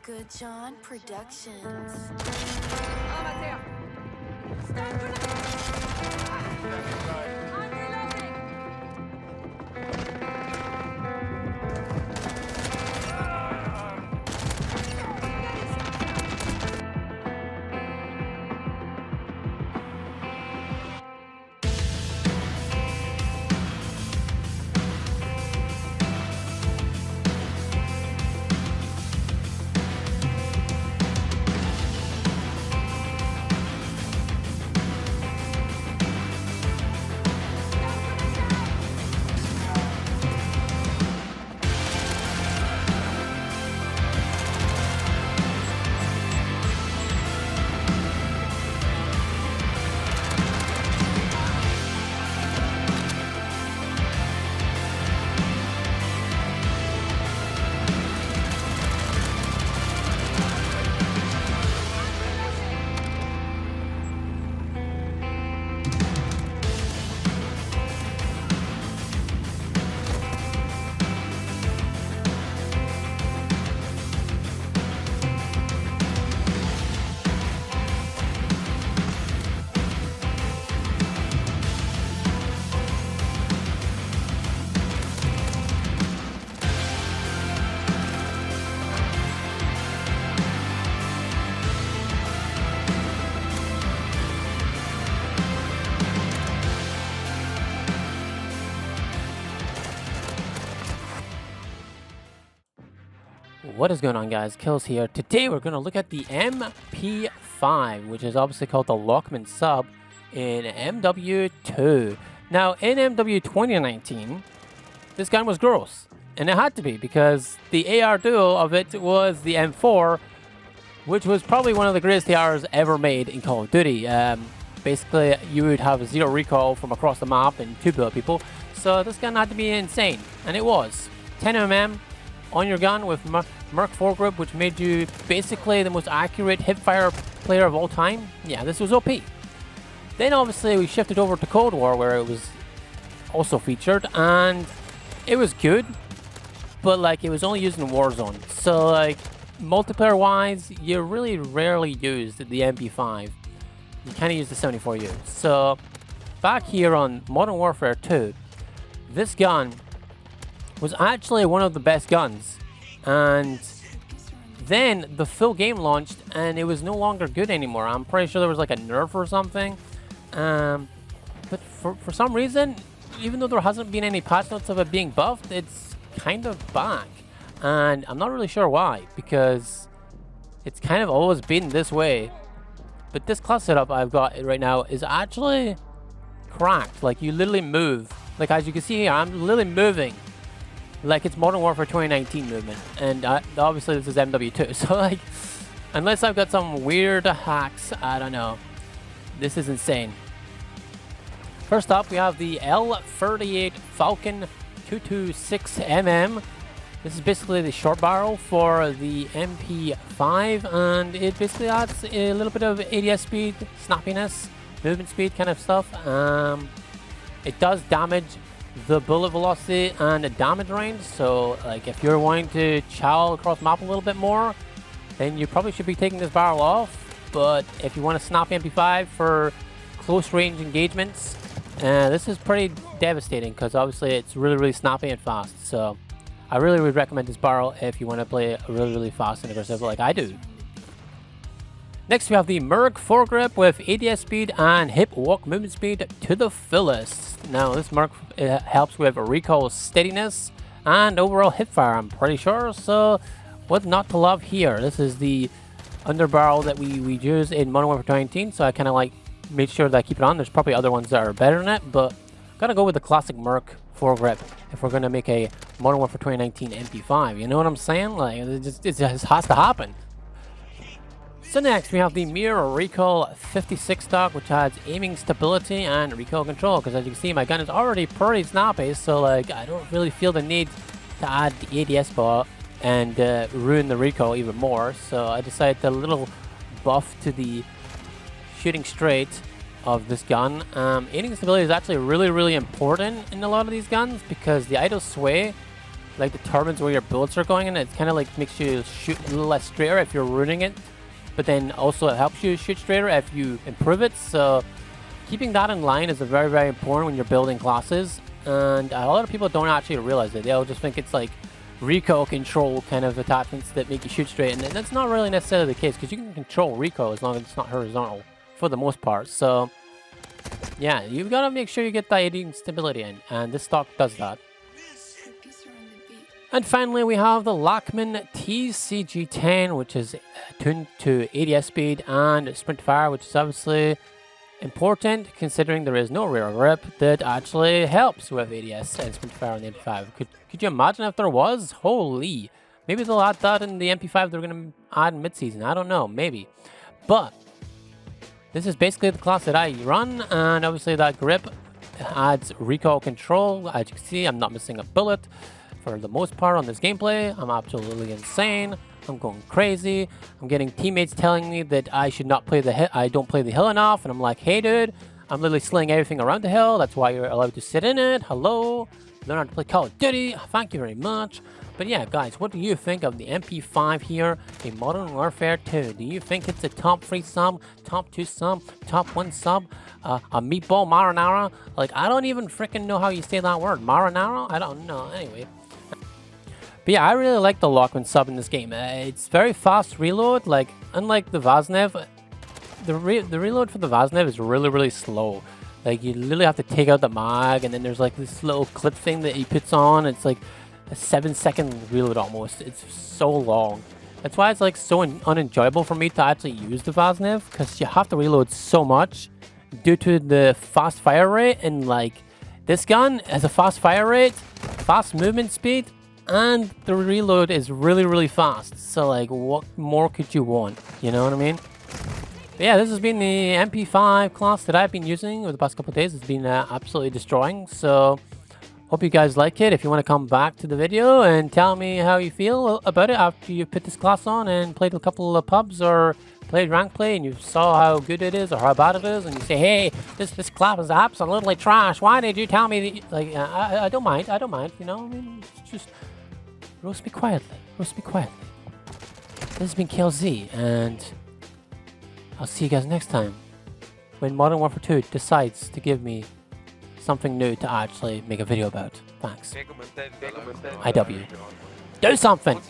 Good John Productions. What is going on, guys? Kills here. Today we're going to look at the MP5, which is obviously called the Lockman sub in MW2. Now, in MW2019, this gun was gross, and it had to be because the AR duo of it was the M4, which was probably one of the greatest ARs ever made in Call of Duty. Basically, you would have a zero recoil from across the map and 2 bullet people, so this gun had to be insane, and it was. 10mm on your gun with Merc foregrip, which made you basically the most accurate hipfire player of all time. Yeah, this was OP. Then obviously we shifted over to Cold War, where it was also featured, and it was good, but like it was only used in Warzone. So like multiplayer wise, you really rarely used the MP5. You kind of used the 74U. So back here on Modern Warfare 2, this gun was actually one of the best guns, and then the full game launched and it was no longer good anymore. I'm pretty sure there was like a nerf or something, but for some reason, even though there hasn't been any patch notes of it being buffed, it's kind of back, and I'm not really sure why, because it's kind of always been this way. But this class setup I've got right now is actually cracked. Like, you literally move, like as you can see here, I'm literally moving like it's Modern Warfare 2019 movement, and obviously this is MW2, so like, unless I've got some weird hacks, I don't know. This is insane. First up, we have the L38 Falcon 226mm. This is basically the short barrel for the MP5, and it basically adds a little bit of ADS speed, snappiness, movement speed kind of stuff. It does damage the bullet velocity and the damage range, so like if you're wanting to chow across map a little bit more, then you probably should be taking this barrel off. But if you want a snappy MP5 for close range engagements, this is pretty devastating, because obviously it's really snappy and fast. So I really would recommend this barrel if you want to play really fast and aggressive like I do. Next, we have the Merc foregrip with ADS speed and hip walk movement speed to the fullest. Now, this Merc helps with recoil steadiness and overall hipfire, I'm pretty sure. So, what not to love here? This is the underbarrel that we use in Modern Warfare 2019, so I kind of like made sure that I keep it on. There's probably other ones that are better than it, but gotta go with the classic Merc foregrip if we're gonna make a Modern Warfare 2019 MP5. You know what I'm saying? Like, it just has to happen. So next, we have the Mirror Recoil 56 stock, which adds aiming stability and recoil control, because as you can see, my gun is already pretty snappy, so like I don't really feel the need to add the ADS bar and ruin the recoil even more. So I decided to a little buff to the shooting straight of this gun. Aiming stability is actually really important in a lot of these guns, because the idle sway like the turbines where your bullets are going in. It kind of like makes you shoot a little less straighter if you're ruining it, but then also it helps you shoot straighter if you improve it. So keeping that in line is very, very important when you're building classes, and a lot of people don't actually realize it. They'll just think it's like recoil control kind of attachments that make you shoot straight, and that's not really necessarily the case, because you can control recoil as long as it's not horizontal for the most part. So yeah, you've got to make sure you get that aiding stability in, and this stock does that. And finally, we have the Lockman TCG10, which is tuned to ADS speed and sprint fire, which is obviously important considering there is no rear grip that actually helps with ADS and sprint fire on the MP5. Could you imagine if there was? Holy. Maybe they'll add that in the MP5 they're going to add mid-season. I don't know. Maybe. But this is basically the class that I run, and obviously that grip adds recoil control. As you can see, I'm not missing a bullet for the most part on this gameplay. I'm absolutely insane. I'm going crazy. I'm getting teammates telling me that I should not play the hill. I don't play the hill enough, and I'm like, hey dude, I'm literally slaying everything around the hill. That's why you're allowed to sit in it. Hello, learn how to play Call of Duty. Thank you very much. But yeah, guys, what do you think of the MP5 here in Modern Warfare 2? Do you think it's a top 3 sub, top 2 sub, top 1 sub, a meatball marinara? Like, I don't even freaking know how you say that word. Marinara? I don't know. Anyway. But yeah, I really like the Lockman sub in this game. It's very fast reload. Like, unlike the Vaznev, the reload for the Vaznev is really, really slow. Like, you literally have to take out the mag, and then there's like this little clip thing that he puts on. It's like a 7-second reload almost. It's so long. That's why it's like so unenjoyable for me to actually use the Vaznev, because you have to reload so much due to the fast fire rate. And like, this gun has a fast fire rate, fast movement speed, and the reload is really, really fast. So like, what more could you want? You know what I mean? But yeah, this has been the MP5 class that I've been using over the past couple of days. It's been absolutely destroying. So hope you guys like it. If you want to come back to the video and tell me how you feel about it after you put this class on and played a couple of pubs or played rank play and you saw how good it is or how bad it is, and you say, hey, this class is absolutely trash. Why did you tell me that? Like, I don't mind. I don't mind. You know, I mean, it's just roast me quietly. Roast me quietly. This has been KLZ, and I'll see you guys next time when Modern Warfare 2 decides to give me something new to actually make a video about. Thanks. IW. Do something!